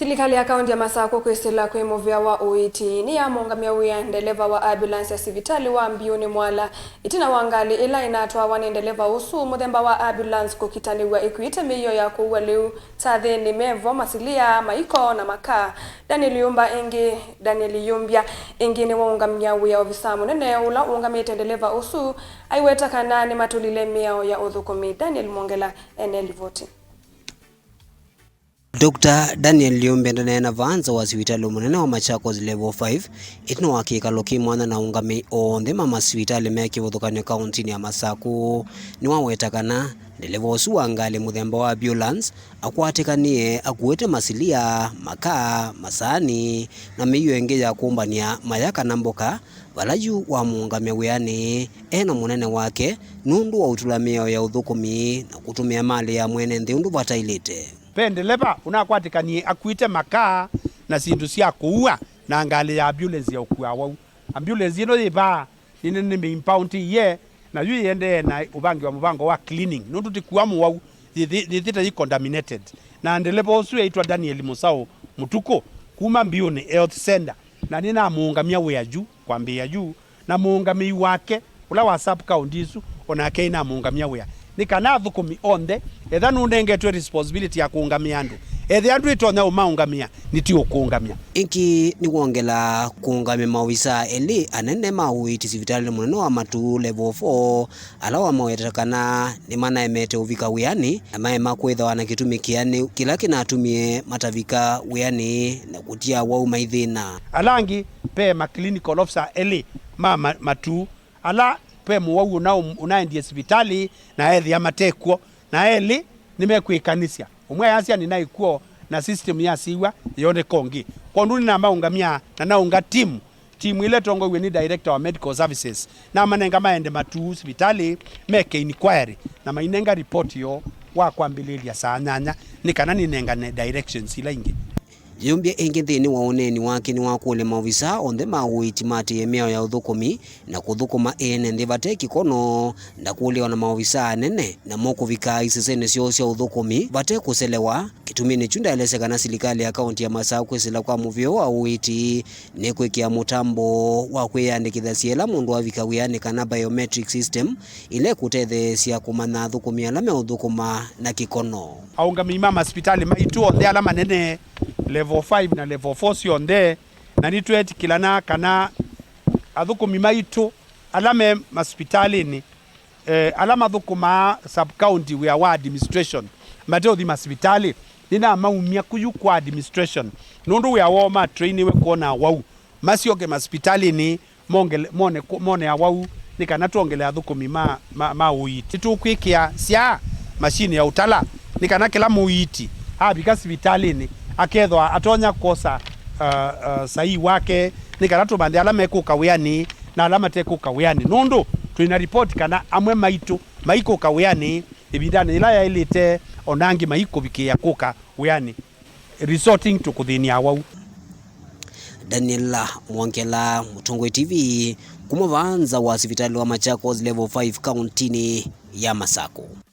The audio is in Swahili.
Silikali ya kaunti ya Masaku kwisila muviani uiiti niyamuungamya wiani Ndeleva wa ambulance ya sivitali wa Mbiuni-Mwala itina ngali ila inatwaawa ni Ndeleva usu muthemba wa ambulance kukitaniw'a ikuite Miio ya kuuwa liu kyathini mevo Masilia maiko na Makaa. Daniel Yumbya Ingi ni waungamya wia ofisa munene ula ungamite Ndeleva usu aiweta kana ni matulile miao ya uthukumi. Daniel mwongela enelivoti. Dr. Daniel Yumbya ndanena vanza wa sivitali munene wa Machakos level 5 itina wakikalo kimwana na ungami onthe mama sivitali meki vuthukania kaunti ya Masaku ni wawetakana Ndeleva usu wa ngali muthemba wa ambulance akwatikanie akuite Masilia, Makaa, Masani na Miio ingi ya kumbania mayaka na mboka valaju wa muungamya wiani ena munene wake nundu wa utulamio ya uthukumi na kutumia mali ya mwene nthi undu vatailite. Ndeleva unakwatikanie akuite Makaa na sindu sya kuuwa na ngali ya ambulance ya ukua wau. Ambulance ino yiva ni impound ye na yu yende na ubangi wa mubango wa cleaning nundu tikuwa mu wau thita yi contaminated na Ndeleva usu yaitwa Daniel Musao mutuko kuma Mbiuni Health Center na nina muungamya wia juu kwambia juu na muungamyi wake ula wa sub county isu onake ina muungamya wia nikana thukumi onde etha nundengetwe responsibility ya kuungamia andu ethe andu itonya umaungamia nitio kuungamia. Ingi ni wongela kuungamia mawisa eli anene uiiti sivitali munene wa matu level 4 ala wa mawetakana ni mana emete uvika wiani amae makwitha wana kitumikiani kila kinatumie matavika wiani na kutia wau maithina alangi pe ma clinical officer eli matu ala pe muwau unaendie sivitali na ethi ya matekwo na eli nimekwikanisia umwe yasia ninaikuo na system ya siwa yone kongi konduni na maungamia na naunga timu ile tongo weni director wa medical services na manenga maende matu sivitali meke inquiry na mainenga report yo wa kwambililia saa nyanya nikana ninenga directions ila ingi. Yumbya ingi thini wa uneni wake ni wakule maofisa onthe uiiti mati miao ya uthukumi na kuthukuma ene nthi vate kikono ndakuliwa na maofisa anene na mokuvika isesene syo sya uthukumi vate kuselewa kitumini chunda elesekana Silikali ya kaunti ya Masaku kwisila muviani uiiti ni kwikia mutambo wa kwiyandikithia siela mundu avika wiani kana biometric system ile kutetheesya kumanya thukumi ala me uthukuma na kikono. Aungami mama hospitali maitu onthe ala manene level 5 na level 4 sionde na nitwetikilana kana athukumi maitu alame hospitalini alama thukuma sub county we are administration mateo di hospitali nina maumia kuyu kwa administration nundu we awoma train we kuona wau masioge hospitalini mone ya wau nikana tuongele athukumi uiiti tukwikia sia mashine ya utala nikana kila muiiti abika hospitalini akethwa atonya kosa sahi wake nikana tubande alama ekuka wiani na alama tekuka wiani nundu tuina report kana amwe maiko ka wiani ibindane ila ya ilite onangi maiko bikia kuka wiani resorting to kuthinia wau. Daniel mwongela Mutongwe TV kuma vanza wa sivitali wa Machakos level 5 kaunti ya Masaku.